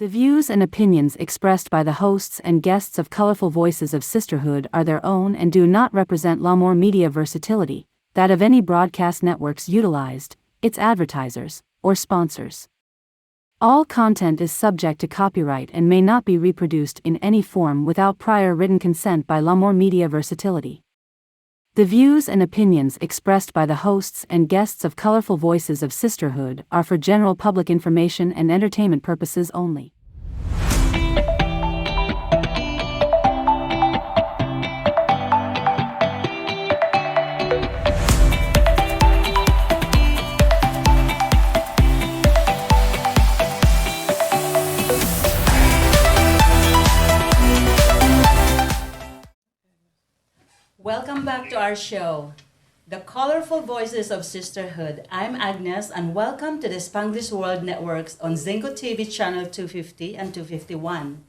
The views and opinions expressed by the hosts and guests of Colorful Voices of Sisterhood are their own and do not represent Lamar Media Versatility, that of any broadcast networks utilized, its advertisers, or sponsors. All content is subject to copyright and may not be reproduced in any form without prior written consent by Lamar Media Versatility. The views and opinions expressed by the hosts and guests of Colorful Voices of Sisterhood are for general public information and entertainment purposes only. Welcome back to our show, The Colorful Voices of Sisterhood. I'm Agnes, and welcome to the Spanglish World Networks on Zingo TV channel 250 and 251.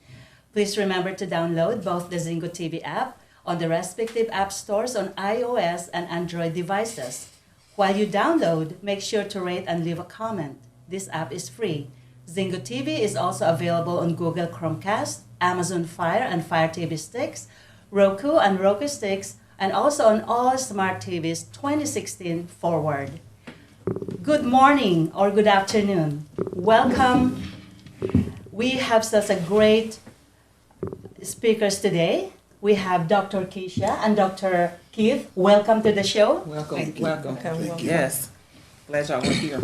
Please remember to download both the Zingo TV app on the respective app stores on iOS and Android devices. While you download, make sure to rate and leave a comment. This app is free. Zingo TV is also available on Google Chromecast, Amazon Fire and Fire TV sticks, Roku and Roku sticks, and also on all smart TVs 2016 forward. Good morning or good afternoon. Welcome. We have such a great speakers today. We have Dr. Kisha and Dr. Keith. Welcome to the show. Welcome. Yes. Glad y'all were here.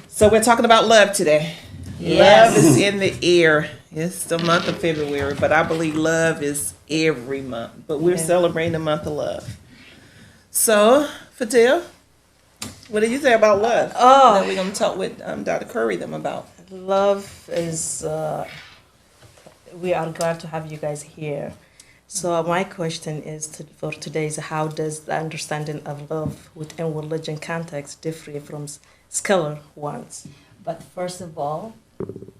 So we're talking about love today. Yes. Love is in the air. It's the month of February, but I believe love is every month. But we're celebrating the month of love. So, Fetihya, what do you say about love? That we're going to talk with Dr. Curry them about. Love is, we are glad to have you guys here. So my question is for today is how does the understanding of love within religion context differ from scholar ones? But first of all,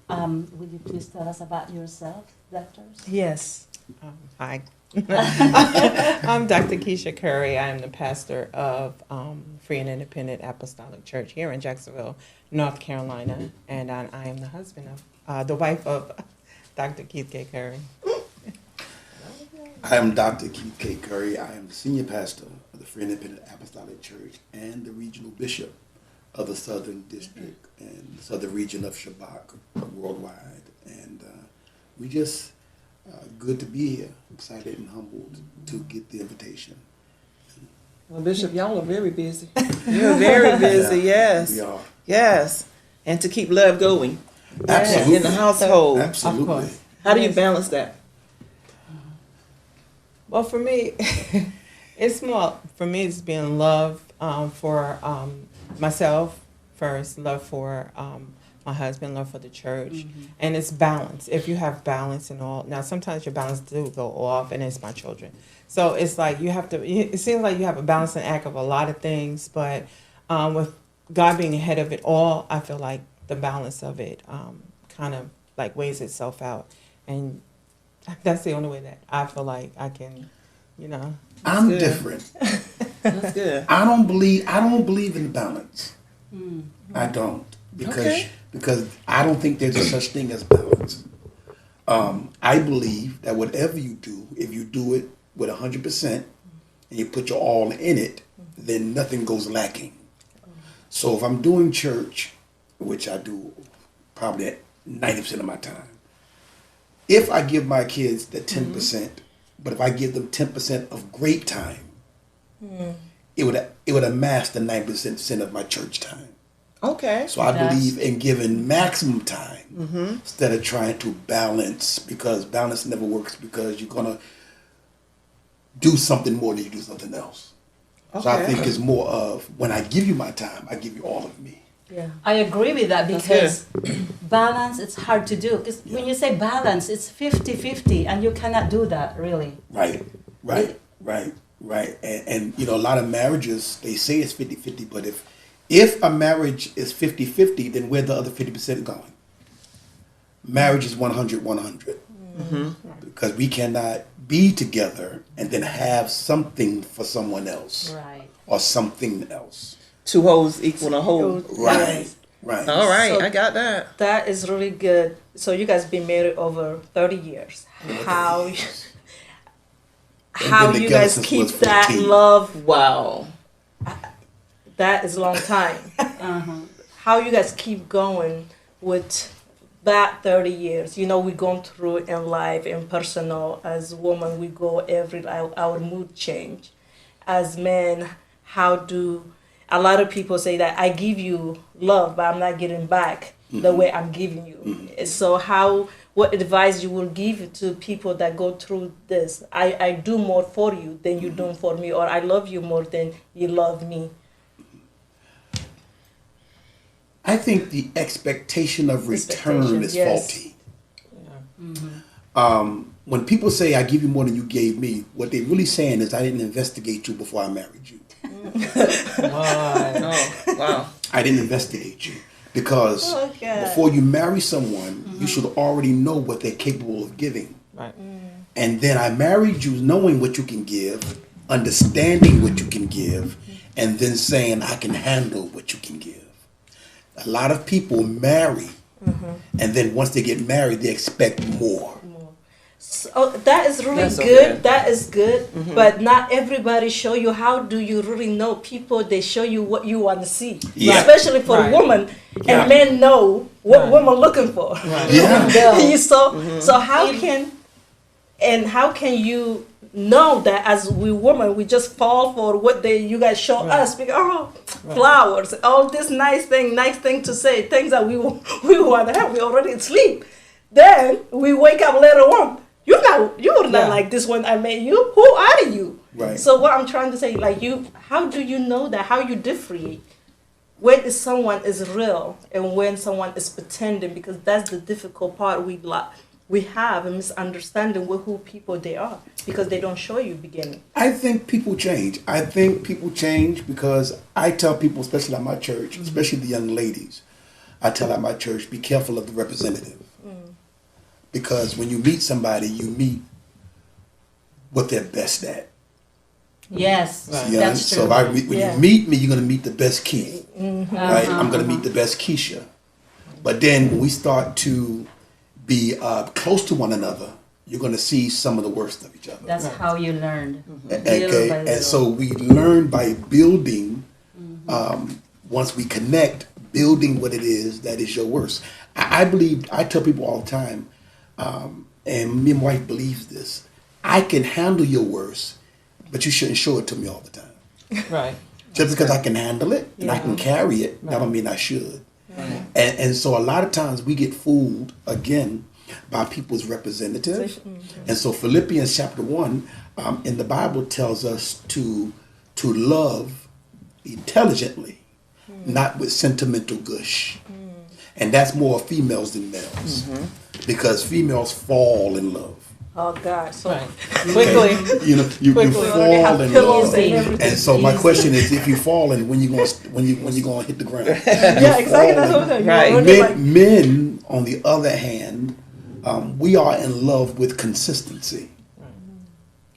will you please tell us about yourself, doctors? Yes. Hi. I'm Dr. Kisha Curry. I am the pastor of Free and Independent Apostolic Church here in Jacksonville, North Carolina, and I am the husband of, the wife of Dr. Keith K. Curry. I am Dr. Keith K. Curry. I am the senior pastor of the Free and Independent Apostolic Church and the regional bishop of the Southern District and the Southern region of Shabbat worldwide. And we just good to be here, excited and humbled to get the invitation. Well, Bishop, y'all are very busy. You're very busy, yes. We are. Yes. And to keep love going. Absolutely. In the household. Absolutely. Of course. How do you balance that? Well, for me, it's being love for myself first, love for my husband, love for the church, and it's balance. If you have balance and all, now sometimes your balance do go off, and it's my children. So it's like you have to. It seems like you have a balancing act of a lot of things, but with God being ahead of it all, I feel like the balance of it kind of like weighs itself out, and that's the only way that I feel like I can, I'm good. different. That's good. I don't believe in balance. I don't. Okay. Because I don't think there's a such thing as balance. I believe that whatever you do, if you do it with 100% and you put your all in it, then nothing goes lacking. So if I'm doing church, which I do probably 90% of my time, if I give my kids the 10%, but if I give them 10% of great time, it would amass the 90% of my church time. Okay. So I believe in giving maximum time instead of trying to balance, because balance never works, because you're gonna do something more than you do something else. Okay. So I think it's more of when I give you my time, I give you all of me. Yeah. I agree with that because balance, it's hard to do. Because when you say balance, it's 50-50, and you cannot do that, really. Right. And a lot of marriages, they say it's 50-50, but if a marriage is 50-50, then where the other 50% going? Marriage is 100-100. Because we cannot be together and then have something for someone else. Right. Or something else. Two wholes equal a whole. Right. Right. All right, So I got that. that is really good. So you guys been married over 30 years. How been you together guys since keep was that 14. love? Wow. That is a long time. Uh-huh. How you guys keep going with that 30 years? You know, we're going through in life, in personal, as women, we go our mood change. As men, how do, a lot of people say that I give you love, but I'm not getting back the way I'm giving you. So what advice you will give to people that go through this? I do more for you than you do for me, or I love you more than you love me. I think the expectation of return is yes. faulty. Yeah. When people say I give you more than you gave me, what they're really saying is I didn't investigate you before I married you. Wow. Oh, wow. I didn't investigate you because Oh, God. before you marry someone, you should already know what they're capable of giving. Right. And then I married you knowing what you can give, understanding what you can give, and then saying I can handle what you can give. A lot of people marry, and then once they get married, they expect more. So that is really That's so good. good. That is good. But not everybody show you. How do you really know? People, they show you what you want to see. Yeah. Especially for Right. women. Yeah. And men know what Right. women looking for. Right. Yeah. So how can you know that as we women we just fall for what you guys show Right. us, because flowers, all this nice thing to say, things that we want to have, we already sleep, then we wake up later on, you're not Yeah. like this when I met you, who are you? Right. So what I'm trying to say, like, how do you know that, how you differentiate when is someone is real and when someone is pretending? Because that's the difficult part. We have a misunderstanding with who people they are because they don't show you beginning. I think people change. I think people change because I tell people, especially at my church, especially the young ladies, I tell at my church, be careful of the representative. Because when you meet somebody, you meet what they're best at. Yes, Right. Yeah, that's so true. when you meet me, you're going to meet the best Keith. Right? I'm going to meet the best Kisha. But then when we start to be close to one another, you're going to see some of the worst of each other. That's how you learned. Okay, and so we learn by building. Once we connect, building what it is that is your worst. I believe. I tell people all the time, and me and my wife believes this. I can handle your worst, but you shouldn't show it to me all the time. Right. Just because I can handle it and I can carry it, that don't mean I should. And so a lot of times we get fooled again by people's representative. And so Philippians chapter 1 in the Bible tells us to love intelligently, not with sentimental gush. And that's more females than males. Because females fall in love. Oh God! So Right. Quickly. You know, you Quickly. fall in pillows love. and everything. And so my question is, if you fall in, when you gonna hit the ground? yeah, exactly. That's what I'm saying. Right. You're already like, Men, on the other hand, we are in love with consistency.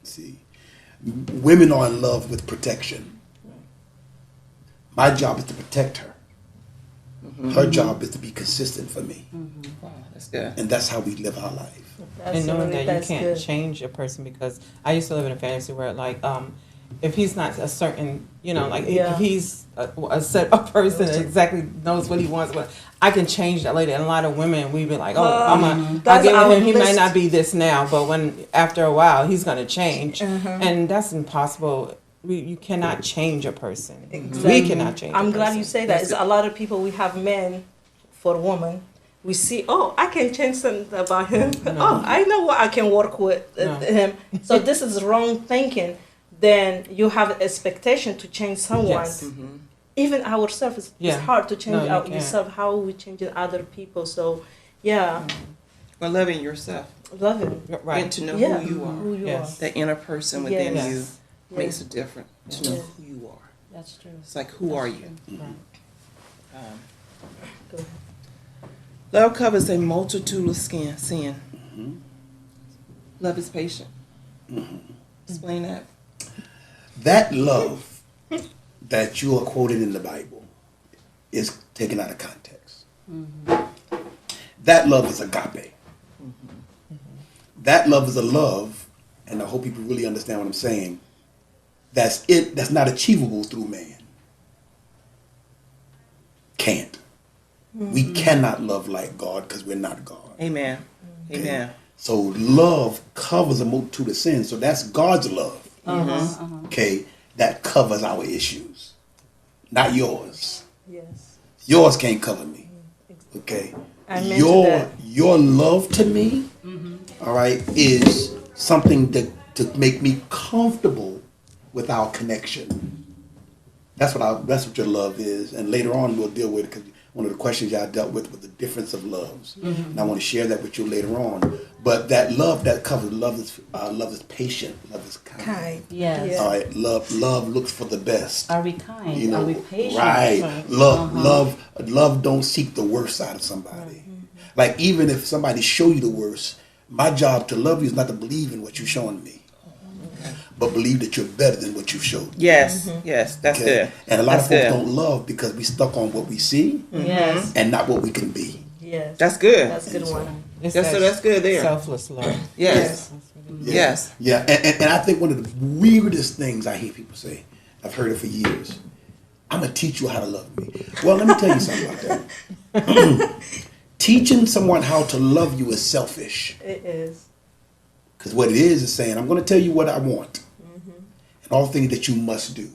See, women are in love with protection. My job is to protect her. Her job is to be consistent for me, Wow, that's good. and that's how we live our life. And knowing that you that's can't good. change a person, because I used to live in a fantasy where, like, if he's not a certain, like Yeah. if he's a set of person that exactly knows what he wants, but I can change that later. And a lot of women, we be like, oh, I'll That's get our with him. He might list. not be this now, but after a while, he's gonna change, and that's impossible. You cannot change a person. We cannot change. I'm a glad person. you say that. It's a lot of people. We have men for women. We see, oh, I can change something about him. Oh, I know what I can work with him. So this is wrong thinking. Then you have an expectation to change someone. Yes. Even ourselves, it's Yeah. hard to change No, you can't. yourself. How are we changing other people? So, yeah, Well, loving yourself. love him. Right. And to know Yeah, who you are. Who you Yes. That inner person within Yes. you Yes. makes a difference. To know Yes. who you are. That's true. It's like, who are you? Go ahead. Love covers a multitude of sin. Love is patient. Explain that. That love that you are quoted in the Bible is taken out of context. That love is agape. That love is a love, and I hope people really understand what I'm saying. That's not achievable through man. Can't. We cannot love like God because we're not God. Amen. Okay? Amen. So love covers a multitude of sins. So that's God's love. Okay, that covers our issues, not yours. Yes. Yours can't cover me. Okay, I mentioned that. your love to me, all right, is something that to make me comfortable with our connection. That's what your love is, and later on we'll deal with it because one of the questions y'all dealt with was the difference of loves, and I want to share that with you later on. But that love that covers love is patient, love is kind. Yes. All right, love looks for the best. Are we kind? You know, Are we patient? right? Love don't seek the worst out of somebody. Like even if somebody show you the worst, my job to love you is not to believe in what you're showing me, but believe that you're better than what you showed. Yes, yes, that's good. And a lot That's of folks good. don't love because we stuck on what we see Yes. and not what we can be. Yes. That's good. That's a good one. It's That's- so that's good there. Selfless love. Yes. Yeah. Yes. Yeah, and I think one of the weirdest things I hear people say, I've heard it for years, I'm going to teach you how to love me. Well, let me tell you something about that. Teaching someone how to love you is selfish. It is. Because what it is saying, I'm going to tell you what I want. And all things that you must do.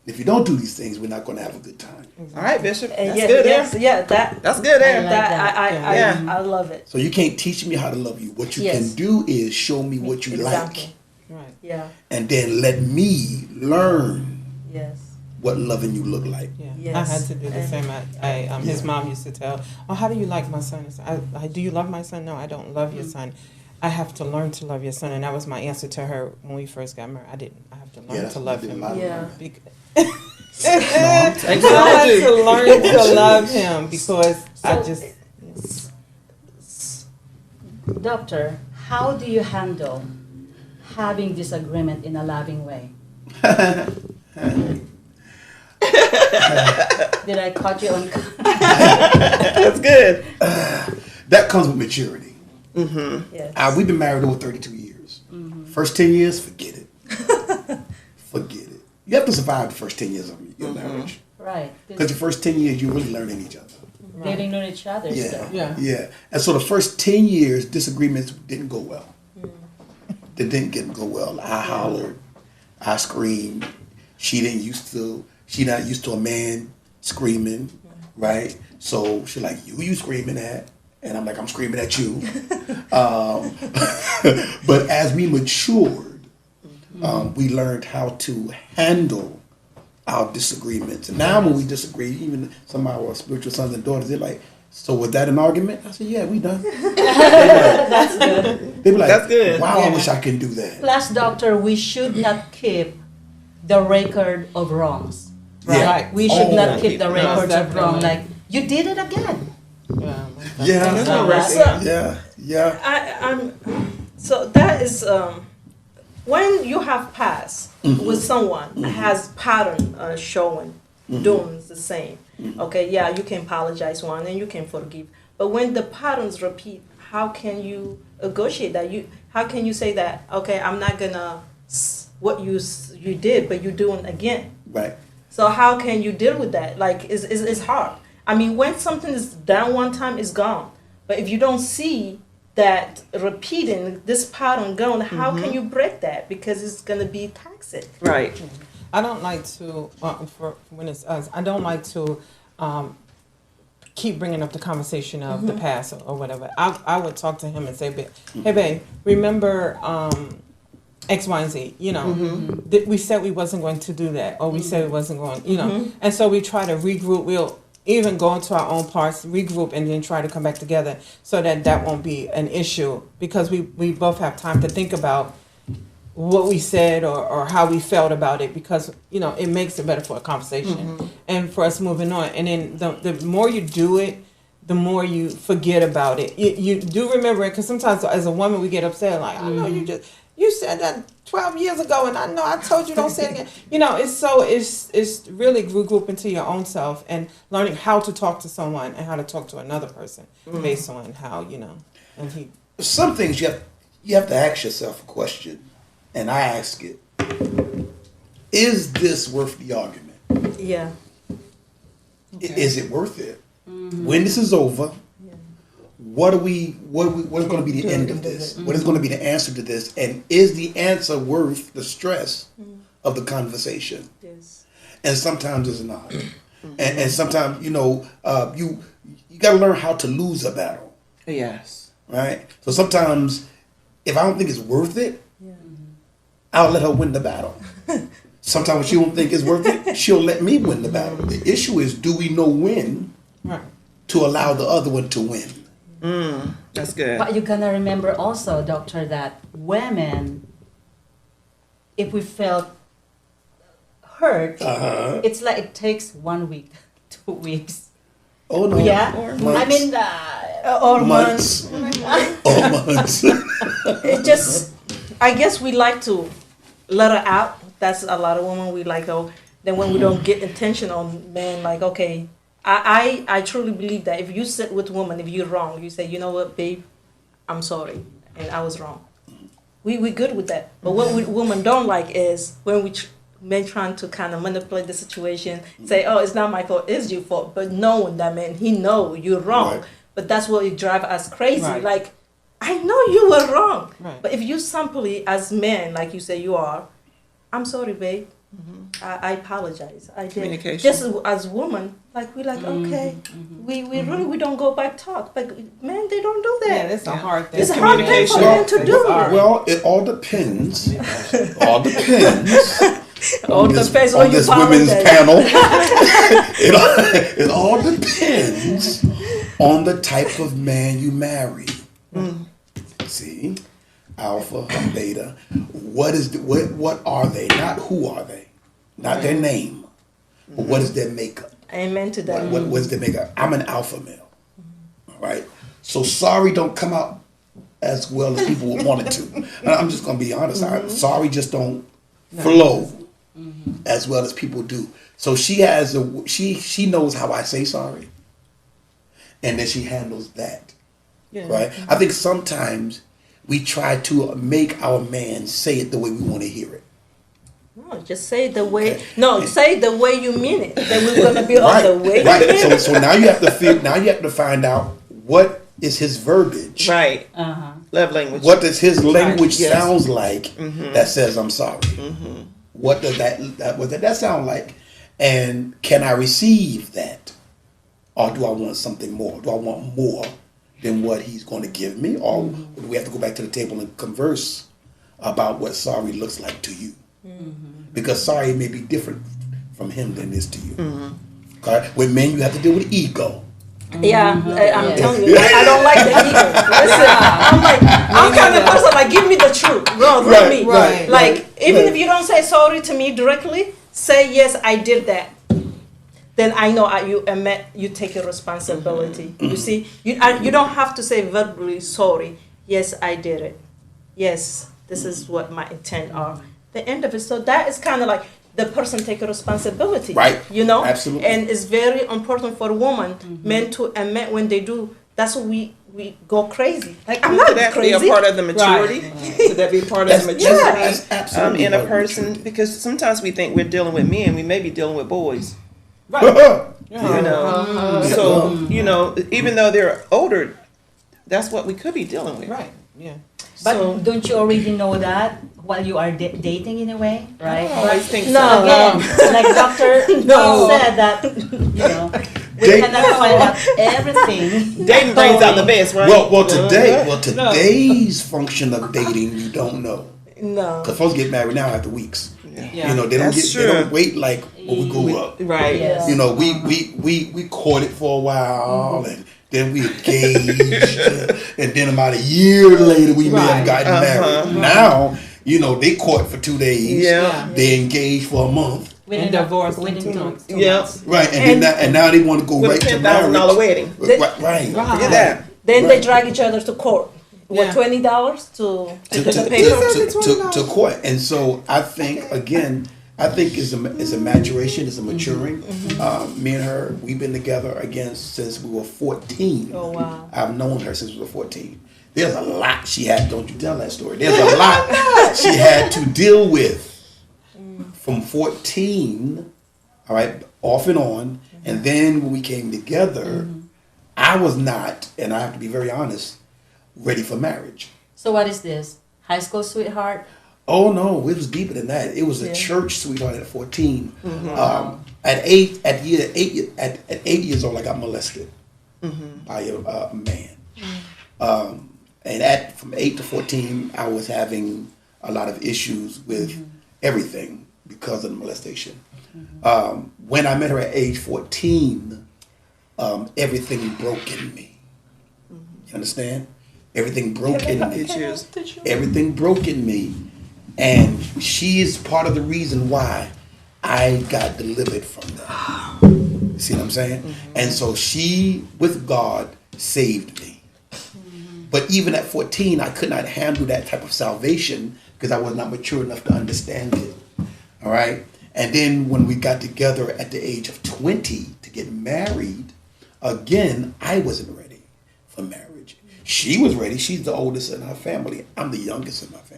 If you don't do these things, we're not going to have a good time. All right, Bishop. And That's yeah, good yes, there. yeah, that That's good there. like that that. I love it. So you can't teach me how to love you. What you Yes. can do is show me what you Exactly. like. Right. Yeah. And then let me learn Yes. what loving you look like. Yeah, Yes. I had to do the And- same. His mom used to tell, "Oh, how do you like my son?" I said, "Do you love my son?" No, I don't love your son. I have to learn to love your son, and that was my answer to her when we first got married. I didn't. I have to learn that's to what I love did a him. lot of Yeah. I had to learn to love him because I just. Doctor, how do you handle having disagreement in a loving way? Did I caught you on? That's good. That comes with maturity. Yes. We've been married over 32 years. First 10 years, forget it. Forget it. You have to survive the first 10 years of your marriage. Right. Because the first 10 years, you're really learning each other. Getting to know each other. Yeah. So. Yeah. And so the first 10 years, disagreements didn't go well. They didn't go well. I hollered. I screamed. She not used to a man screaming, right? So she's like, you screaming at? And I'm like, I'm screaming at you. But as we matured, we learned how to handle our disagreements. And now when we disagree, even some of our spiritual sons and daughters, they're like, so was that an argument? I said, yeah, we done. That's good. They be like, That's good. wow, I Yeah. wish I can do that. Plus, doctor, we should not keep the record of wrongs. Right? Yeah. Right. We should Oh, not keep the no, records of definitely. wrong. Like, you did it again. Yeah. Yeah. So that is when you have past with someone has pattern showing, doing the same. Okay, yeah, you can apologize one and you can forgive. But when the patterns repeat, how can you negotiate that? How can you say that? Okay, I'm not gonna what you did, but you're doing again. Right. So how can you deal with that? Like, it's hard. I mean, when something is done one time, it's gone. But if you don't see that repeating this pattern going, how can you break that? Because it's going to be toxic. Right. I don't like to, for when it's us, I don't like to keep bringing up the conversation of the past or whatever. I would talk to him and say, hey, babe, remember X, Y, and Z, you know, we said we wasn't going to do that, or we said we wasn't going, you know, and so we try to regroup. We'll even go into our own parts, regroup, and then try to come back together so that won't be an issue, because we both have time to think about what we said or how we felt about it, because, you know, it makes it better for a conversation and for us moving on. And then the more you do it, the more you forget about it. You do remember it, because sometimes as a woman we get upset, like, I know you just, you said that 12 years ago, and I know I told you don't say it again. You know, it's really regrouping to your own self and learning how to talk to someone and how to talk to another person based on how, you know, and he. Some things you have to ask yourself a question, and I ask it: is this worth the argument? Yeah. Is it worth it? When this is over, what is going to be the end of this? What is going to be the answer to this? And is the answer worth the stress of the conversation? Yes. And sometimes it's not. And sometimes, you know, you got to learn how to lose a battle, Yes. right? So sometimes, if I don't think it's worth it, I'll let her win the battle. Sometimes when she don't think it's worth it, she'll let me win the battle. The issue is, do we know when to allow the other one to win? That's good. But you're gonna remember also, doctor, that women, if we felt hurt, it's like it takes 1 week, 2 weeks. Oh no! Yeah, Months. I mean, Or months. Or months. It just, I guess we like to let her out. That's a lot of women, we like, oh, then when we don't get attention on men, like, okay, I truly believe that if you sit with women, if you're wrong, you say, you know what, babe, I'm sorry, and I was wrong. We good with that. But what women don't like is when men trying to kind of manipulate the situation, say, oh, it's not my fault, it's your fault. But knowing that, man, he know you're wrong. Right. But that's what it drive us crazy. Right. Like, I know you were wrong. Right. But if you simply, as men, like you say you are, I'm sorry, babe. I apologize. I did. Communication. Just as women, like we like, okay, we really we don't go back talk. But men, they don't do that. Yeah, that's a hard thing. It's a hard thing for communication. men to do. Well, it all depends. All depends. All depends on on your this women's apologize. panel. it all depends on the type of man you marry. See, alpha, beta. What are they? Not who are they? Not their name. But what is their makeup? Amen to that. What is their makeup? I'm an alpha male. All right. So sorry don't come out as well as people would want it to. And I'm just gonna be honest. Sorry just don't flow as well as people do. So she has she knows how I say sorry, and then she handles that. Yeah. Right. I think sometimes we try to make our man say it the way we want to hear it. No, just say it the way. No, say it the way you mean it. Then we're gonna be on Right. the way. Right. You mean it. So now you have to find out what is his verbiage. Right. uh-huh. Love language. What does his language Yes. sounds like that says I'm sorry? What does that sound like? And can I receive that? Or do I want something more? Do I want more than what he's going to give me? Or do we have to go back to the table and converse about what sorry looks like to you? Because sorry may be different from him than it is to you. Okay? With men, you have to deal with ego. Yeah, I'm telling you, I don't like the ego. Listen, I'm kind of person like, give me the truth, bro. Let me. right, Like, even if you don't say sorry to me directly, say yes, I did that. Then I know you take a responsibility. You see, you don't have to say verbally sorry. Yes, I did it. Yes, this is what my intent are. The end of it. So that is kind of like the person take a responsibility. Right. You know? Absolutely. And it's very important for women, men to admit when they do. That's what we go crazy. Like, I'm not Could that crazy. be a part of the maturity? Could that be part of the maturity That's absolutely in a part of person? maturity. Because sometimes we think we're dealing with men, we may be dealing with boys. Uh-huh. You know, so you know, even though they're older, that's what we could be dealing with. Right. Yeah. But So- don't you already know that while you are dating in a way, right? I always think No. so. Again, like Doctor said that, you know, we Date- cannot find out everything. Dating brings out the best, right? Today's function of dating, you don't know. No. Because folks get married now after weeks. Yeah. You know, they don't That's they don't true. wait like when we grew up. Right. Yes. You know, we courted for a while and then we engaged and then about a year later we may have gotten married. Now, you know, they court for 2 days. Yeah. They engaged for a month. And divorced in within 2 two months. two Yeah. months. Right. And now they want to go With right a to $10,000 marriage. wedding. Right. Forget that. Then they drag each other to court. What, Yeah. $20 to to, the to, paper? to court. And so I think again, it's a maturation, it's a maturing. Me and her, we've been together again since we were 14. Oh, wow. I've known her since we were 14. There's a lot she had. Don't you tell that story. There's a lot she had to deal with from 14. All right, off and on, and then when we came together, I was not, and I have to be very honest, ready for marriage. So what is this? High school sweetheart? Oh no, it was deeper than that. It was a church sweetheart at 14. At 8 years old, I got molested by a man. And from 8 to 14, I was having a lot of issues with everything because of the molestation. When I met her at age 14, everything broke in me. You understand? Everything broke in me. Everything broke in me. And she is part of the reason why I got delivered from that. You see what I'm saying? And so she, with God, saved me. But even at 14, I could not handle that type of salvation because I was not mature enough to understand it. All right? And then when we got together at the age of 20 to get married, again, I wasn't ready for marriage. She was ready. She's the oldest in her family. I'm the youngest in my family.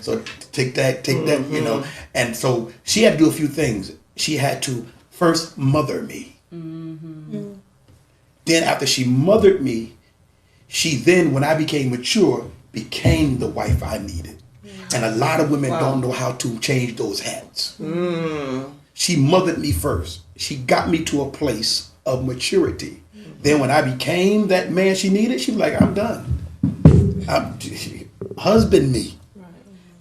So take that, you know. And so she had to do a few things. She had to first mother me. Then after she mothered me, she then, when I became mature, became the wife I needed. And a lot of women don't know how to change those hats. She mothered me first. She got me to a place of maturity. Then when I became that man she needed, she was like, I'm done. Husband me.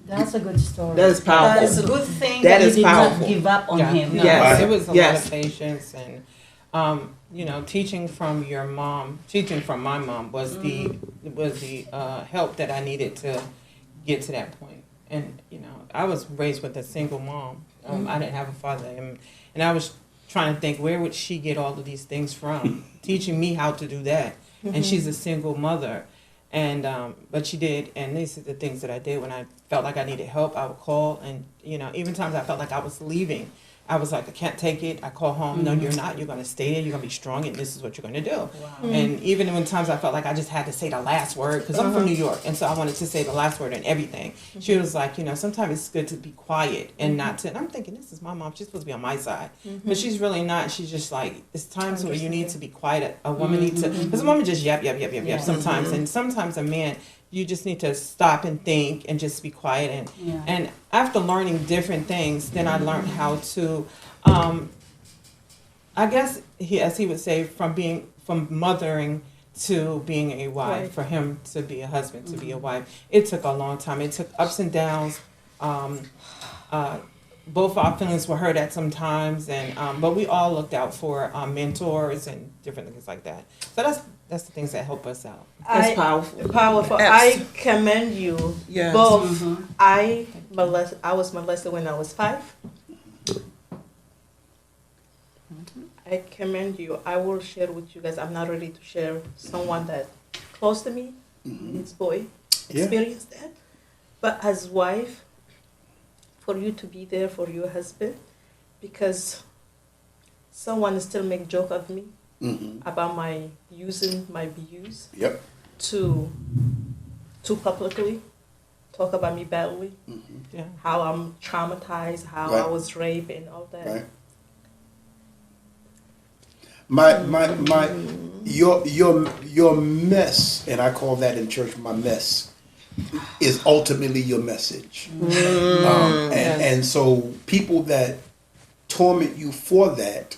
That's a good story. That is powerful. That is a good thing That that you is did powerful. not give up on him. No, Yes. it was a lot Yes. of patience and you know, teaching from my mom was the help that I needed to get to that point. And you know, I was raised with a single mom. I didn't have a father, and I was trying to think, where would she get all of these things from? Teaching me how to do that, and she's a single mother, and but she did. And these are the things that I did when I felt like I needed help. I would call, and you know, even times I felt like I was leaving. I was like, I can't take it. I call home. No, you're not. You're going to stay there. You're going to be strong, and this is what you're going to do. And even when times I felt like I just had to say the last word, because I'm from New York, and so I wanted to say the last word and everything. She was like, you know, sometimes it's good to be quiet and not to. And I'm thinking, this is my mom. She's supposed to be on my side, but she's really not. She's just like, it's times where you need to be quiet. A woman needs to, because a woman just yap sometimes, and sometimes a man. You just need to stop and think and just be quiet. And after learning different things, then I learned how to, I guess, as he would say, from mothering to being a wife, Right. for him to be a husband, to be a wife. It took a long time. It took ups and downs. Both our feelings were hurt at some times, and but we all looked out for mentors and different things like that. So that's the things that help us out. That's powerful. Powerful. I commend you Yes. both. I was molested when I was 5. I commend you. I will share with you guys. I'm not ready to share someone that close to me, his boy, experienced that. But as wife, for you to be there for your husband, because someone still make joke of me about my using my views to publicly talk about me badly, how I'm traumatized, how I was raped and all that. Your mess, and I call that in church my mess, is ultimately your message. And so people that torment you for that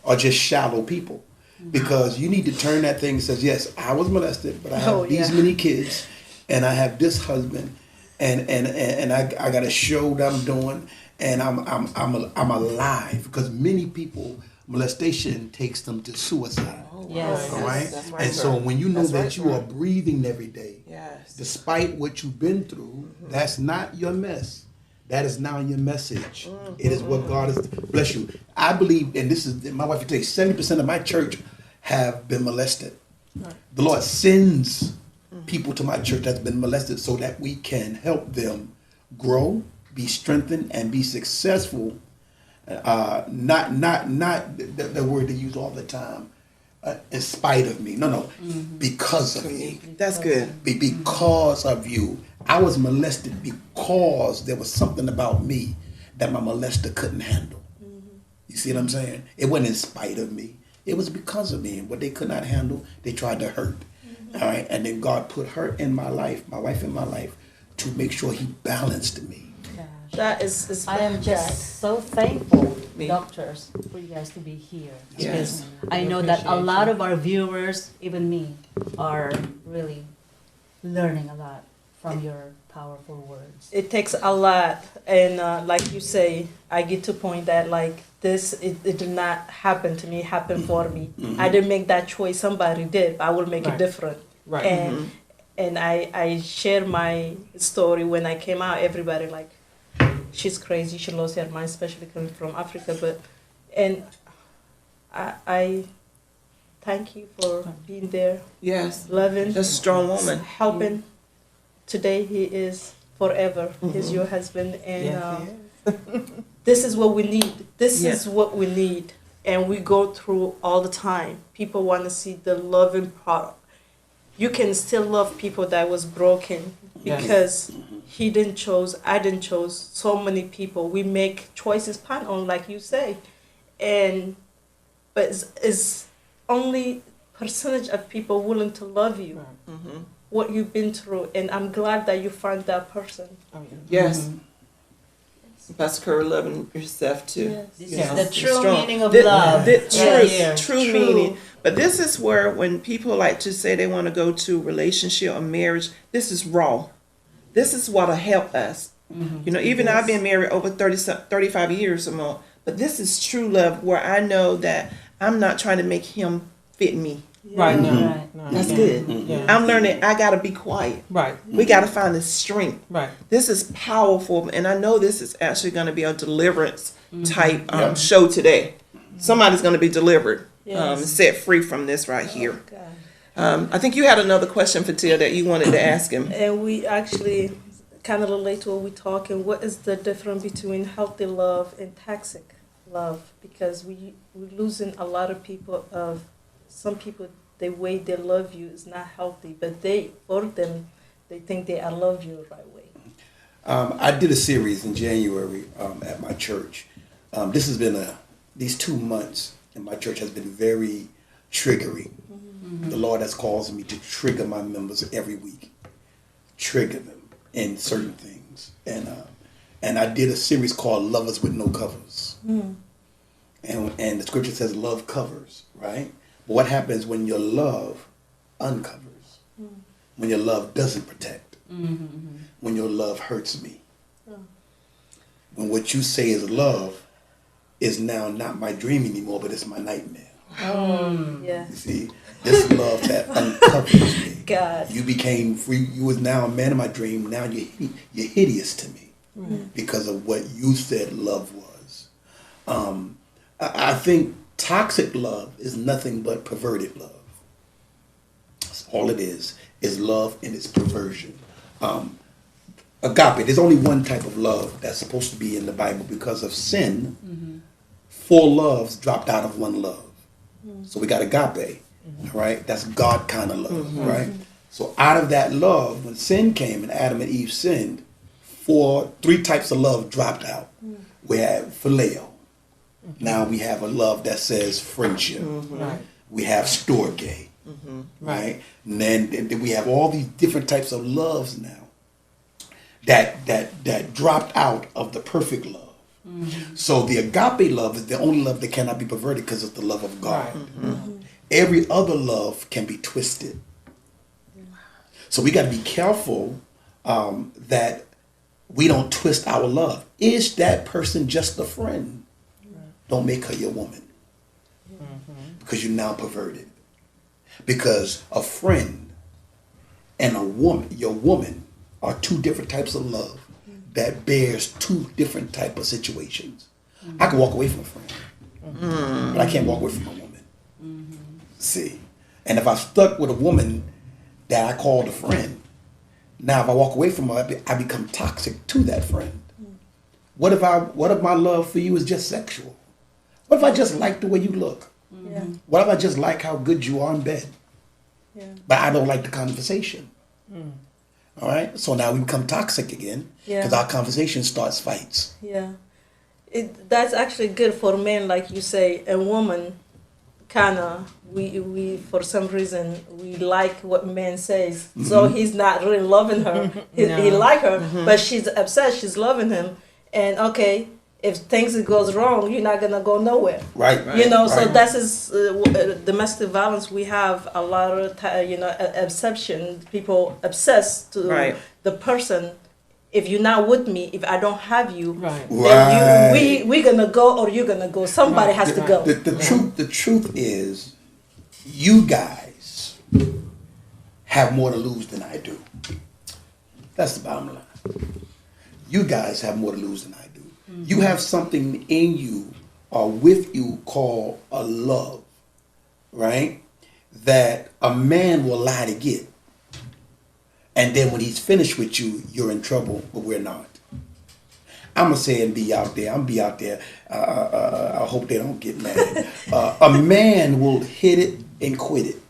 are just shallow people, because you need to turn that thing and says, yes, I was molested, but I have these many kids, and I have this husband, and I got a show that I'm doing, and I'm alive, because many people, molestation takes them to suicide. Yes. All right? That's right, And so when you know that you are breathing every day, Yes. despite what you've been through, that's not your mess. That is now your message. It is what God is. Bless you. I believe, and this is my wife would tell you, 70% of my church have been molested. The Lord sends people to my church that's been molested so that we can help them grow, be strengthened, and be successful. Not the word they use all the time, in spite of me. No, because of me. That's good. Because of you. I was molested because there was something about me that my molester couldn't handle. You see what I'm saying? It wasn't in spite of me. It was because of me. And what they could not handle, they tried to hurt. All right? And then God put her in my life, my wife in my life, to make sure he balanced me. That is I am just so thankful, doctors, for you guys to be here. Yes. Because I know that a lot of our viewers, even me, are really learning a lot from your powerful words. It takes a lot, and like you say, I get to point that like this, it did not happen to me, it happened for me. I didn't make that choice, somebody did. I will make it different. Right. And I share my story when I came out. Everybody like, she's crazy, she lost her mind, especially coming from Africa. But and I thank you for being there, Yes. loving, Just a strong woman. helping. Today he is forever. He's your husband, and Yes, this is what we need. This Yeah. is what we need, and we go through all the time. People want to see the loving part. You can still love people that was broken Yes. because he didn't chose. I didn't chose. So many people, we make choices pan on, like you say, but it's only percentage of people willing to love you. What you've been through, and I'm glad that you found that person. Oh, yeah. Yes. Pastor Curry, loving yourself too. This Yeah. is the true Strong. meaning of The- love. the right here. true meaning. But this is where when people like to say they want to go to relationship or marriage, this is raw. This is what'll help us. You know, even I've been married over 35 years or more, but this is true love where I know that I'm not trying to make him fit me. Right. No. Right. No. That's good. Yeah. I'm learning I got to be quiet. Right. We got to find the strength. Right. This is powerful, and I know this is actually going to be a deliverance type show today. Somebody's going to be delivered, set free from this right here. God. I think you had another question for Tia that you wanted to ask him. And we actually kind of relate to what we're talking. What is the difference between healthy love and toxic love? Because we're losing a lot of people. Some people, the way they love you is not healthy, but they think they love you the right way. I did a series in January at my church. This has been these 2 months in my church has been very triggering. The Lord has caused me to trigger my members every week, trigger them in certain things, and I did a series called "Lovers with No Covers," and the scripture says love covers, right? But what happens when your love uncovers? When your love doesn't protect? When your love hurts me? When what you say is love is now not my dream anymore, but it's my nightmare. Yeah. You see, this love that uncovers me. God. You became free. You was now a man of my dream. Now you're hideous to me because of what you said love was. I think toxic love is nothing but perverted love. That's all it is love and its perversion. Agape, there's only one type of love that's supposed to be in the Bible because of sin. 4 loves dropped out of 1 love. So we got agape, right? That's God kind of love, right? So out of that love, when sin came and Adam and Eve sinned, 3 types of love dropped out. We have phileo. Now we have a love that says friendship. Right. We have storge, right? And then we have all these different types of loves now that dropped out of the perfect love. So the agape love is the only love that cannot be perverted because it's the love of God. Every other love can be twisted. So we got to be careful that we don't twist our love. Is that person just a friend? Don't make her your woman. Because you're now perverted. Because a friend and a woman, your woman, are 2 different types of love that bears 2 different type of situations. I can walk away from a friend, but I can't walk away from a woman. See? And if I'm stuck with a woman that I called a friend. Now, if I walk away from her, I become toxic to that friend. What if my love for you is just sexual? What if I just like the way you look? Yeah. What if I just like how good you are in bed? Yeah. But I don't like the conversation. All right? So now we become toxic again because our conversation starts fights. Yeah. That's actually good for men, like you say. A woman, we for some reason, we like what man says. So he's not really loving her. He like her, but she's upset. She's loving him. And okay, if things goes wrong, you're not gonna go nowhere. Right. You know, right. so that is domestic violence. We have a lot of obsession. People obsessed to the person. If you're not with me, if I don't have you, then we're gonna go or you're gonna go. Somebody has to go. The truth is, you guys have more to lose than I do. That's the bottom line. You guys have more to lose than I do. You have something in you or with you called a love, right? That a man will lie to get. And then when he's finished with you, you're in trouble, but we're not. I'm going to say and be out there. I'm going to be out there. I hope they don't get mad. A man will hit it and quit it.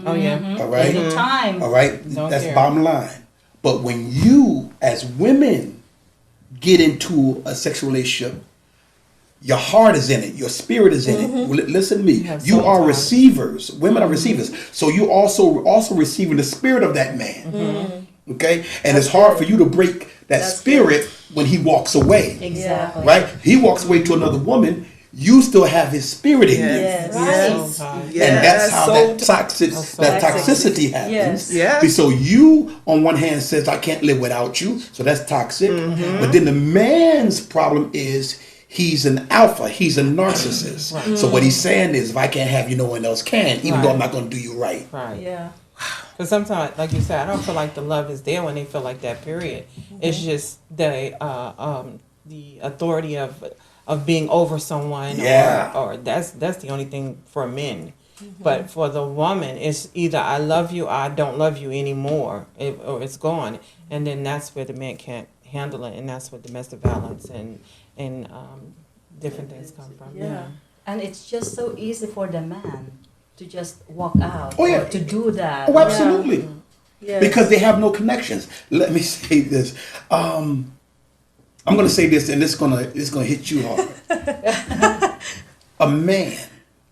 Oh, yeah. All right? Anytime. All right? Don't That's care. bottom line. But when you, as women, get into a sexual relationship, your heart is in it, your spirit is in it. Listen to me. You are receivers. Women are receivers. So you also receiving the spirit of that man. Okay? And it's hard for you to break that spirit when he walks away. Exactly. Right? He walks away to another woman. You still have his spirit in you. Yes. And that's how that toxicity happens. Yes. So you, on one hand, says, I can't live without you. So that's toxic. But then the man's problem is he's an alpha. He's a narcissist. So what he's saying is, if I can't have you, no one else can, even though I'm not going to do you right. Right. Yeah. Because sometimes, like you said, I don't feel like the love is there when they feel like that, period. It's just the authority of being over someone, or that's the only thing for men. But for the woman, it's either I love you or I don't love you anymore, or it's gone. And then that's where the man can't handle it, and that's where domestic violence and different things come from. Yeah. And it's just so easy for the man to just walk out Oh, yeah. or to do that. Oh, absolutely. Yeah. Because they have no connections. Let me say this. I'm going to say this, and it's going to hit you hard. A man,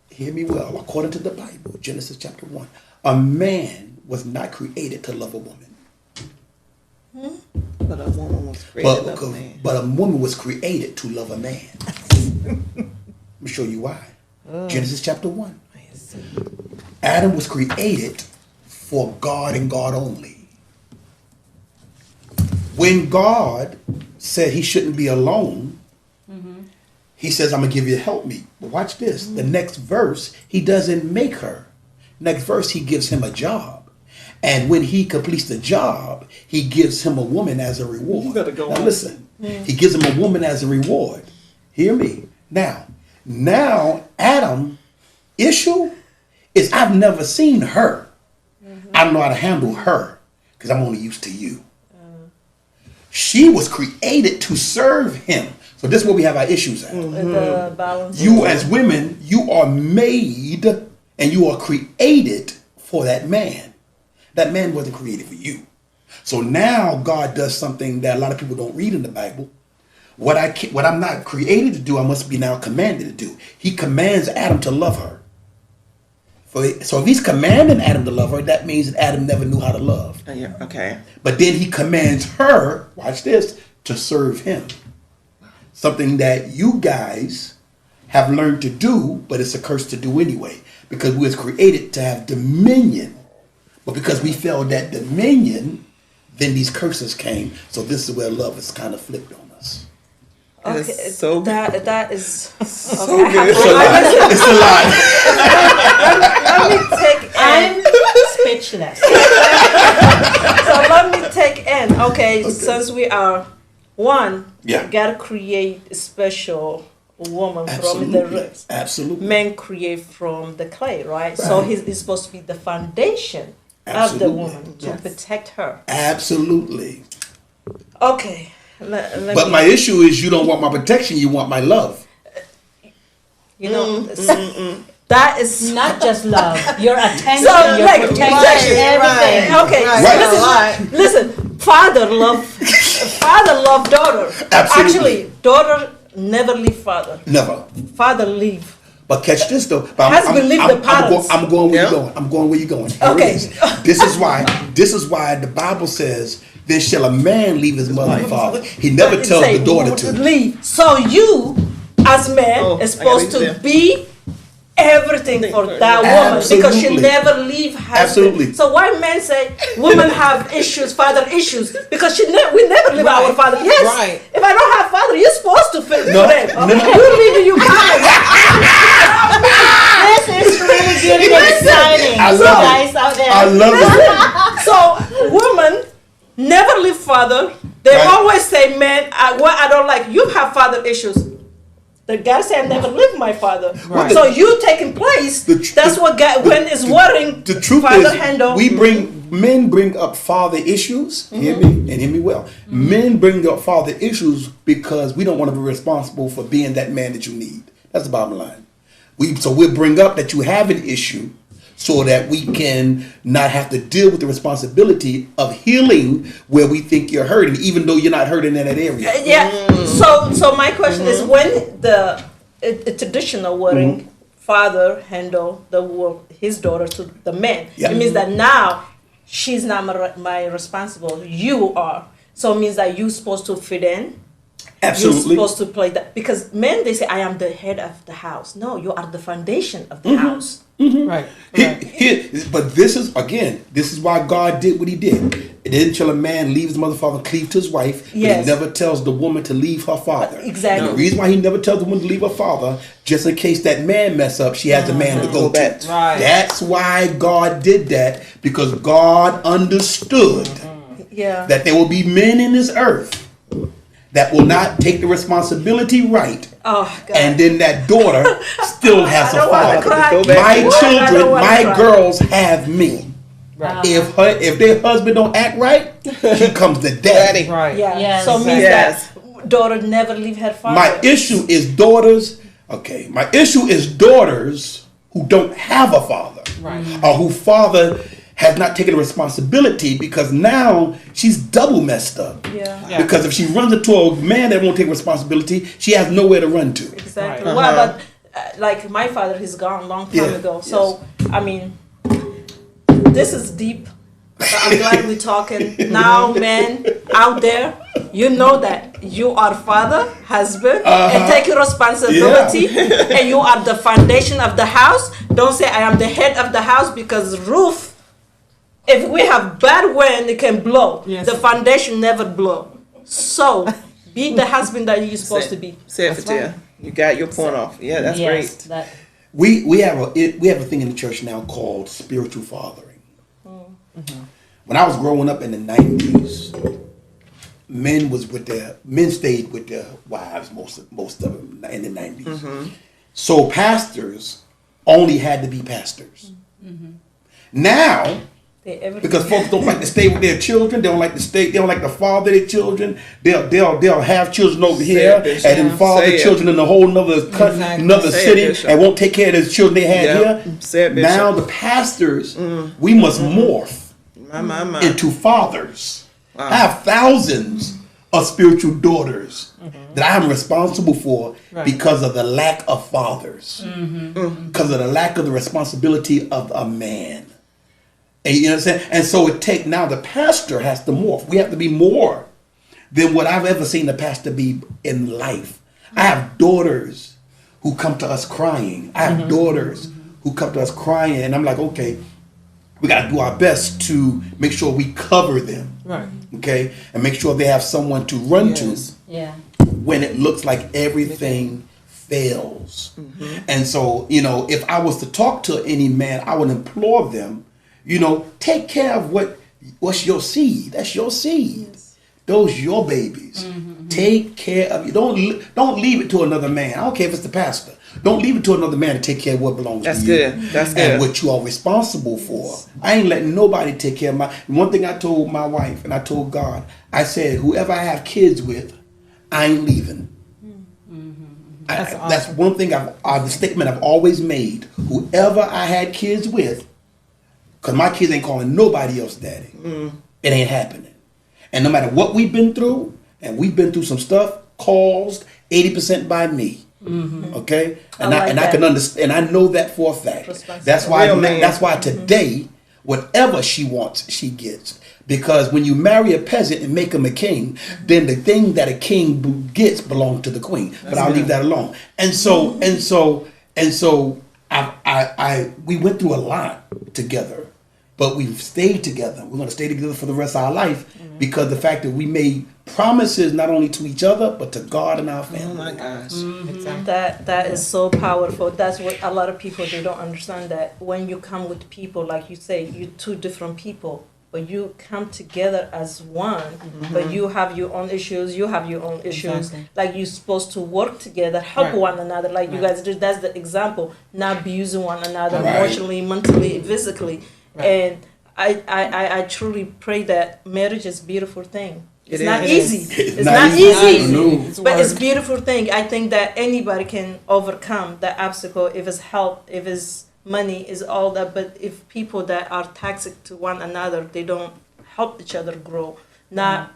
hear me well, according to the Bible, Genesis chapter 1, a man was not created to love a woman. But a woman was created to love a man. But a woman was created to love a man. Let me show you why. Genesis chapter 1. Adam was created for God and God only. When God said he shouldn't be alone, he says, I'm going to give you a helpmeet. But watch this. The next verse, he doesn't make her. Next verse, he gives him a job. And when he completes the job, he gives him a woman as a reward. You better go now on. listen, he gives him a woman as a reward. Hear me. Now Adam, issue is I've never seen her. I don't know how to handle her because I'm only used to you. She was created to serve him. So this is where we have our issues at. The balance. You as women, you are made and you are created for that man. That man wasn't created for you. So now God does something that a lot of people don't read in the Bible. What I'm not created to do, I must be now commanded to do. He commands Adam to love her. So if he's commanding Adam to love her, that means that Adam never knew how to love. Yeah, okay. But then he commands her, watch this, to serve him. Something that you guys have learned to do, but it's a curse to do anyway. Because we was created to have dominion. But because we failed that dominion, then these curses came. So this is where love is kind of flipped on us. Okay, It's so that is so good. It's a lot. Let me take I'm speechless. So let me take in. Okay, since we are one, Yeah. gotta create a special woman from Absolutely. the ribs. Absolutely. Men create from the clay, right? So he's supposed to be the foundation of the Absolutely. woman to protect her. Absolutely. Okay. But my issue is you don't want my protection, you want my love. You know, that is Not just love, your attention, So, your like, protection, protection, everything. okay. Right. Listen, father love daughter. Absolutely. Actually, daughter never leave father. Never. Father leave. But catch this though. But Husband leave the parents. I'm going where Yeah. you're going. I'm going where you're going. Here Okay. it is. This is why the Bible says, then shall a man leave his mother and father. He never It tells say, the daughter to. leave. So you, as man, Oh, is I gotta supposed be to there. be everything for that woman because she Absolutely. never leave husband. Absolutely. So why men say women have issues, father issues, because we never leave our Right. father. Yes. Right. If I don't have father, you're supposed to fit No, for them. no. You leave, you come. This is really getting exciting. I love So it. guys out there. I love it. So women never leave father. They Right. always say, "Man, what I don't like, you have father issues." The guy said, "I never leave my father." Right. So you taking place. That's what guy when is worrying. The truth father is, handle. men bring up father issues. Hear me and hear me well. Men bring up father issues because we don't want to be responsible for being that man that you need. That's the bottom line. We'll bring up that you have an issue so that we can not have to deal with the responsibility of healing where we think you're hurting, even though you're not hurting in that area. Yeah. So my question is, when the traditional wedding father handle his daughter to the man, Yeah. it means that now she's not my responsible. You are. So it means that you're supposed to fit in. Absolutely. You're supposed to play that because men they say I am the head of the house. No, you are the foundation of the house. Right. But this is why God did what he did. It didn't tell a man leave his mother, father, cleave to his wife, but Yes. he never tells the woman to leave her father. Exactly. And the reason why he never tells the woman to leave her father, just in case that man mess up, she has a man to go back. to. Right. That's why God did that, because God understood Yeah. that there will be men in this earth that will not take the responsibility right. Oh God. And then that daughter still has I a don't wanna father. cry. Go back. My I don't children, wanna my cry. girls have me. Right. If their husband don't act right, he comes to daddy. Daddy. Right. Yeah. Yes. So it means Yes. that daughter never leave her father. My issue is daughters. Okay, my issue is daughters who don't have a father, Right. or who father has not taken responsibility, because now she's double messed up. Yeah. Yeah. Because if she runs into a man that won't take responsibility, she has nowhere to run to. Exactly. Right. Well, but like my father, he's gone a long time Yeah. ago. So I mean, this is deep. But I'm glad we're talking now, men out there. You know that you are father, husband, and take your responsibility. And you are the foundation of the house. Don't say I am the head of the house, because roof. If we have bad wind, it can blow. Yes. The foundation never blow. So be the husband that you're supposed to be. Say it, Fetihya. You got your point off. Yeah, that's Yes, great. that- We have a thing in the church now called spiritual fathering. When I was growing up in the 90s, men stayed with their wives, most of them in the 90s. So pastors only had to be pastors. Now, because folks don't like to stay with their children, they don't like to father their children. They'll have children over here it, Bishop. and then father Say it. children in a whole nother Exactly. another Say it, city, Bishop. and won't take care of the children they had Yeah. here. Say it, Bishop. Now the pastors, we must morph My. into fathers. Wow. I have thousands of spiritual daughters that I'm responsible for Right. because of the lack of fathers, because of the lack of the responsibility of a man. And you know what I'm saying? And so now the pastor has to morph. We have to be more than what I've ever seen the pastor be in life. I have daughters who come to us crying. I have daughters who come to us crying, and I'm like, okay, we got to do our best to make sure we cover them, Right. okay, and make sure they have someone to run Yes. yeah. to when it looks like everything fails. And so, if I was to talk to any man, I would implore them, take care of what's your seed. That's your seed. Those your babies. Take care of you. Don't leave it to another man. I don't care if it's the pastor. Don't leave it to another man to take care of what belongs That's to you. good. That's good. And what you are responsible for. I ain't letting nobody take care of my. One thing I told my wife and I told God, I said, whoever I have kids with, I ain't leaving. That's one thing the statement I've always made. Whoever I had kids with, because my kids ain't calling nobody else daddy. It ain't happening. And no matter what we've been through, and we've been through some stuff caused 80% by me. Okay? And I can understand, and I know that for a fact. That's why today, whatever she wants, she gets. Because when you marry a peasant and make him a king, then the thing that a king gets belongs to the queen. But I'll leave that alone. And so we went through a lot together, but we've stayed together. We're going to stay together for the rest of our life because the fact that we made promises not only to each other but to God and our family. Oh my gosh. Exactly. That is so powerful. That's what a lot of people, they don't understand, that when you come with people, like you say, you're two different people, but you come together as one, but you have your own issues, you have your own issues. Exactly. Like you're supposed to work together, help one another, like you guys did. That's the example, not abusing one another emotionally, mentally, physically. And I truly pray that marriage is a beautiful thing. It's not easy. It's not easy. No. But it's a beautiful thing. I think that anybody can overcome that obstacle if it's help, if it's money, is all that. But if people that are toxic to one another, they don't help each other grow, not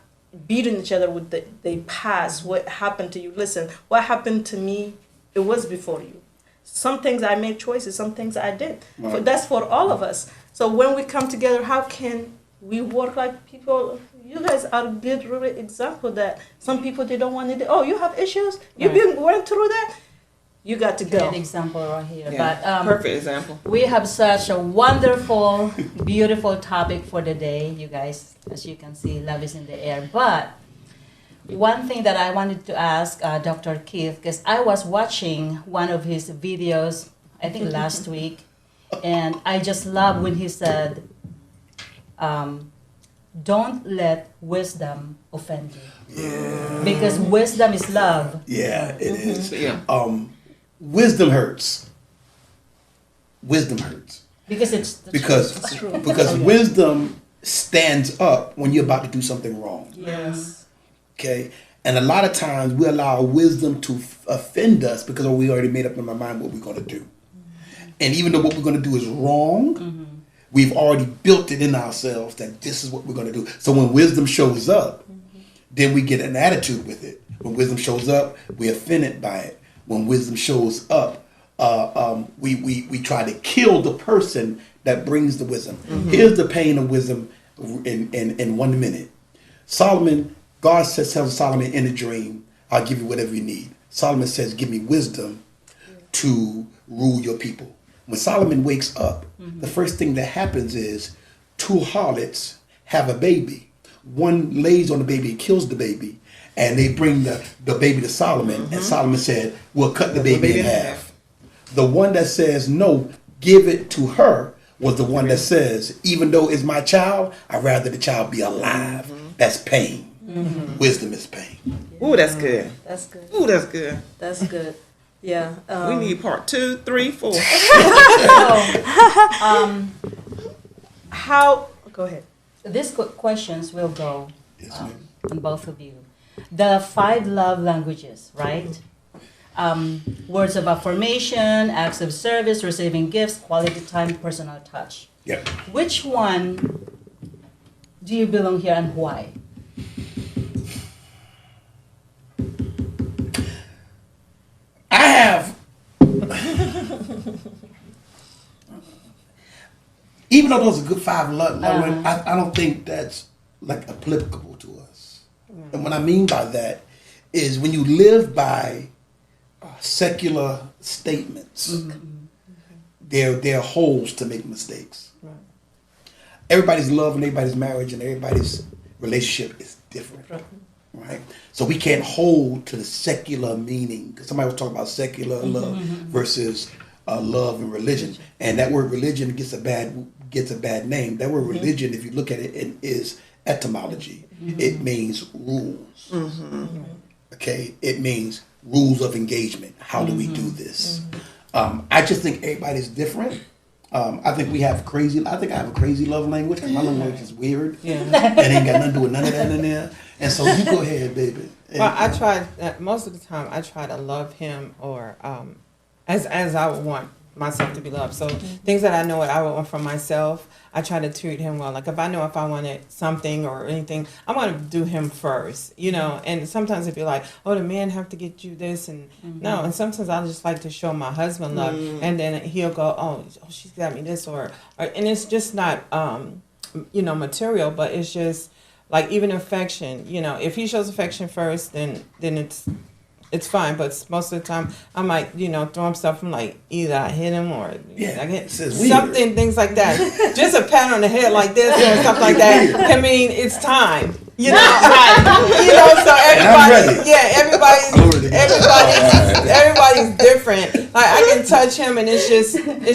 beating each other with the past. What happened to you? Listen, what happened to me, it was before you. Some things I made choices, some things I did. Right. That's for all of us. So when we come together, how can we work like people? You guys are a good really example that some people, they don't want to do. Oh, you have issues? You've been went through that? You got to go. Good example right here. Yeah. But Perfect example. we have such a wonderful, beautiful topic for the day, you guys. As you can see, love is in the air. But one thing that I wanted to ask Dr. Keith, because I was watching one of his videos, I think last week, and I just love when he said, don't let wisdom offend you. Yeah. Because wisdom is love. Yeah, it is. Yeah. Wisdom hurts. Wisdom hurts. Because it's the Because truth. because wisdom stands up when you're about to do something wrong. Yes. Okay? And a lot of times we allow wisdom to offend us because we already made up in our mind what we're going to do. And even though what we're going to do is wrong, we've already built it in ourselves that this is what we're going to do. So when wisdom shows up, then we get an attitude with it. When wisdom shows up, we're offended by it. When wisdom shows up, we try to kill the person that brings the wisdom. Here's the pain of wisdom in 1 minute. Solomon, God says, tells Solomon in a dream, I'll give you whatever you need. Solomon says, give me wisdom to rule your people. When Solomon wakes up, the first thing that happens is 2 harlots have a baby. One lays on the baby and kills the baby, and they bring the baby to Solomon, and Solomon said, we'll cut the baby in half. The one that says, no, give it to her, was the one that says, even though it's my child, I'd rather the child be alive. That's pain. Wisdom is pain. Ooh, that's good. That's good. Ooh, that's good. That's good. Yeah. We need part 2, 3, 4. How? Go ahead. These questions will go Yes, ma'am. on both of you. The 5 love languages, right? Words of affirmation, acts of service, receiving gifts, quality time, personal touch. Yep. Which one do you belong here and why? I have, even though those are good 5 love languages, I don't think that's like applicable to us. And what I mean by that is when you live by secular statements, there are holes to make mistakes. Everybody's love and everybody's marriage and everybody's relationship is different. Right? So we can't hold to the secular meaning. Because somebody was talking about secular love versus love and religion. And that word religion gets a bad name. That word religion, if you look at it, is etymology. It means rules. Okay, it means rules of engagement. How do we do this? I just think everybody's different. I think I have a crazy love language. My love language is weird. Yeah. And ain't got nothing to do with none of that in there. And so you go ahead, baby. Well, I try, most of the time, I try to love him or as I would want myself to be loved. So things that I know what I would want from myself, I try to treat him well. Like if I wanted something or anything, I want to do him first, you know. And sometimes it'd be like, oh, the man have to get you this, and no. And sometimes I just like to show my husband love, and then he'll go, oh, she's got me this, or and it's just not, you know, material, but it's just like even affection. You know, if he shows affection first, then it's fine, but most of the time I might, you know, throw him stuff from like either I hit him or I get something, things like that. Just a pat on the head like this or stuff like that. I mean, it's time, you know, right? You know, so everybody's different. Like I can touch him and it's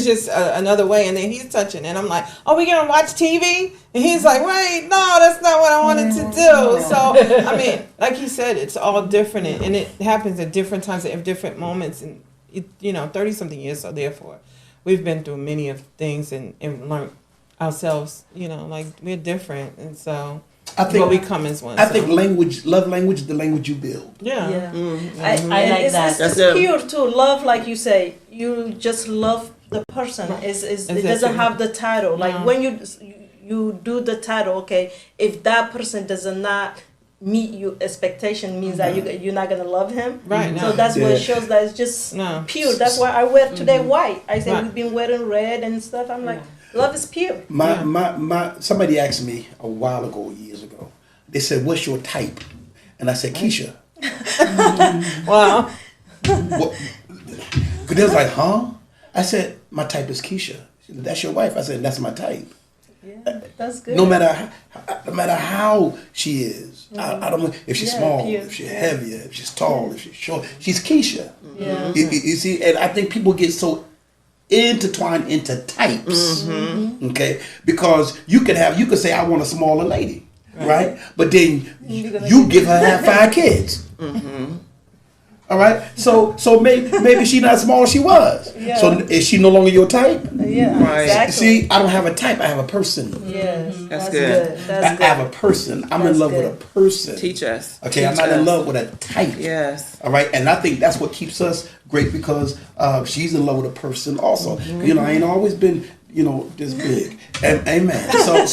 just another way, and then he's touching, and I'm like, oh, we gonna watch TV? And he's like, wait, no, that's not what I wanted to do. So, I mean, like he said, it's all different, and it happens at different times, at different moments, and, you know, 30-something years, so therefore, we've been through many of things and learned ourselves, you know, like, we're different, and so I think we come as one. I think love language is the language you build. Yeah. I like that. It's pure too. Love, like you say, you just love the person. It doesn't have the title. Like when you do the title, okay, if that person does not meet your expectation, means that you're not gonna love him. Right. So that's what it shows, that it's just pure. That's why I wear today white. I say we've been wearing red and stuff. I'm like, love is pure. Somebody asked me a while ago, years ago. They said, "What's your type?" And I said, "Kisha." Wow. They was like, "Huh?" I said, "My type is Kisha." She said, "That's your wife?" I said, "That's my type." Yeah, that's good. No matter how she is, I don't know if she's small, if she's heavier, if she's tall, if she's short. She's Kisha. Yeah. You see, and I think people get so intertwined into types. Okay, because you could say I want a smaller lady, right? But then you give her 5 kids. All right, so maybe she not small, she was. Yeah. So is she no longer your type? Yeah, right. Exactly. See, I don't have a type. I have a person. Yes, that's good. That's I have a person. I'm in love with a person. Teach us. Okay, I'm not in love with a type. Yes. All right, and I think that's what keeps us great, because she's in love with a person also. You know, I ain't always been, you know, this big. And amen. So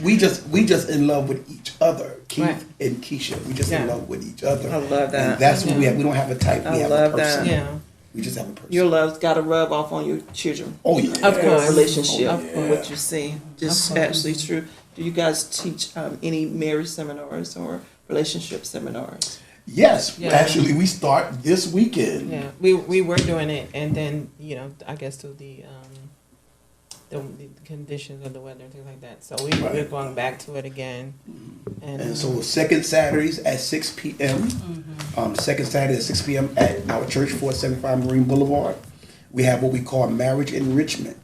we just in love with each other. Keith and Kisha, we just in love with each other. I love that. And that's what we have. We don't have a type. We have a person. That. Yeah. We just have a person. Your love's got to rub off on your children. Oh yeah. Of course. Relationship and what you see. Just absolutely true. Do you guys teach any marriage seminars or relationship seminars? Yes, actually, we start this weekend. Yeah, we were doing it, and then, you know, I guess through the conditions of the weather and things like that. So we're going back to it again. And so second Saturdays at 6 p.m. Second Saturday at 6 p.m. at our church, 475 Marine Boulevard. We have what we call marriage enrichment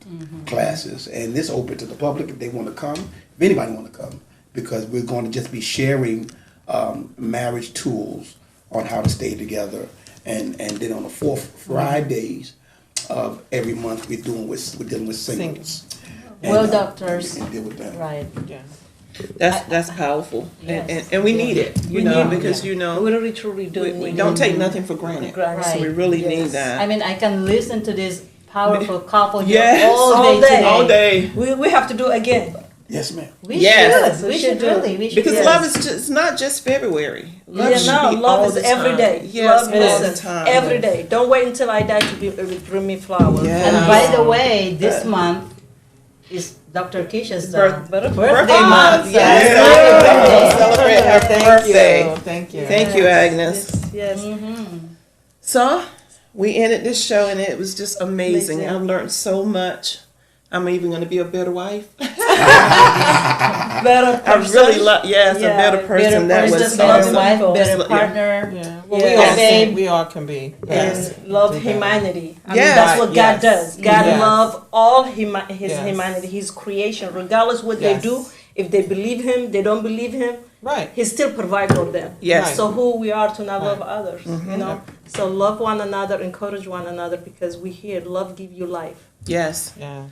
classes, and this open to the public if they want to come, if anybody want to come, because we're going to just be sharing marriage tools on how to stay together, and then on the 4th Fridays of every month we're dealing with singles. Well, doctors, and deal with that. right? yeah. That's powerful, Yes. and we need it, you know, because you know We really truly do. we don't take nothing for granted. So we really need that. I mean, I can listen to this powerful couple here Yes. all day. All day. We have to do it again. Yes, ma'am. We Yes. should. We should really. We should. Because love is just not just February. Love should be love all is the every time. day. Yes, Love all is the time. every day. Don't wait until I die to bring me flowers. Yes. And by the way, this month is Dr. Kisha's birthday Birthday month. month. Yes. Yes. Celebrate her birthday. Thank you. Thank you, Agnes. Yes. So we ended this show, and it was just amazing. I've learned so much. I'm even going to be a better wife. Better I person. really love, yes, a better person. That was Better awesome. wife, better Yeah. partner. Yeah. Well, Yeah. we all can be. Yes. And love Do better. humanity. I Yes. mean, that's what God Yes. does. God Yes. love all his Yes. humanity, his creation, regardless what Yes. they do. If they believe him, they don't believe him. Right. He still provide for them. Yes. Right. So who we are to not Right. love others, you know. So love one another, encourage one another, because we hear love give you life. Yes. Yes.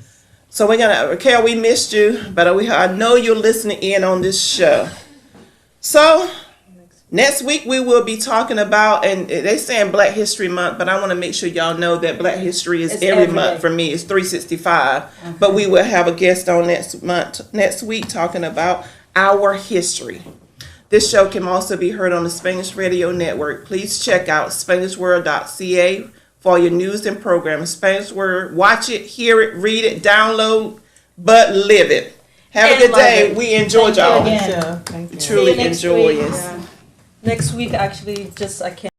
So we're gonna, Raquel, we missed you, but I know you're listening in on this show. So next week we will be talking about, and they saying Black History Month, but I want to make sure y'all know that Black History is It's every every month day. for me. It's 365. But we will have a guest on next week talking about our history. This show can also be heard on the Spanish Radio Network. Please check out SpanishWorld.ca for your news and programming. Spanish Word, watch it, hear it, read it, download, but live it. Have a And good love day. it. We enjoyed Thank you y'all. again. Yeah. Thank you. Truly See you next enjoy week. it. Yeah. Next week, actually, just I can't.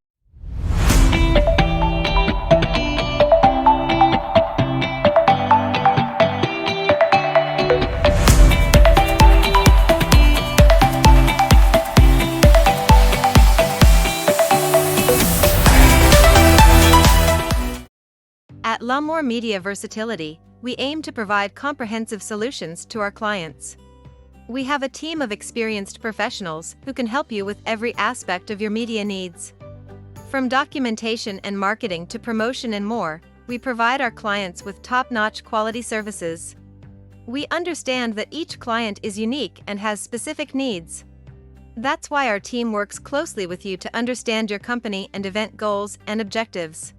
At Lamar Media Versatility, we aim to provide comprehensive solutions to our clients. We have a team of experienced professionals who can help you with every aspect of your media needs. From documentation and marketing to promotion and more, we provide our clients with top-notch quality services. We understand that each client is unique and has specific needs. That's why our team works closely with you to understand your company and event goals and objectives.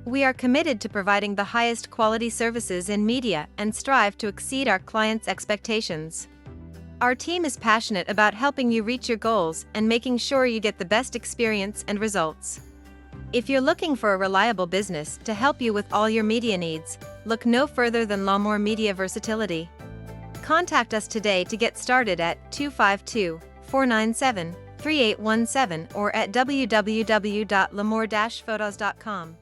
We are committed to providing the highest quality services in media and strive to exceed our clients' expectations. Our team is passionate about helping you reach your goals and making sure you get the best experience and results. If you're looking for a reliable business to help you with all your media needs, look no further than Lamar Media Versatility. Contact us today to get started at 252-497-3817 or at www.lamar-photos.com.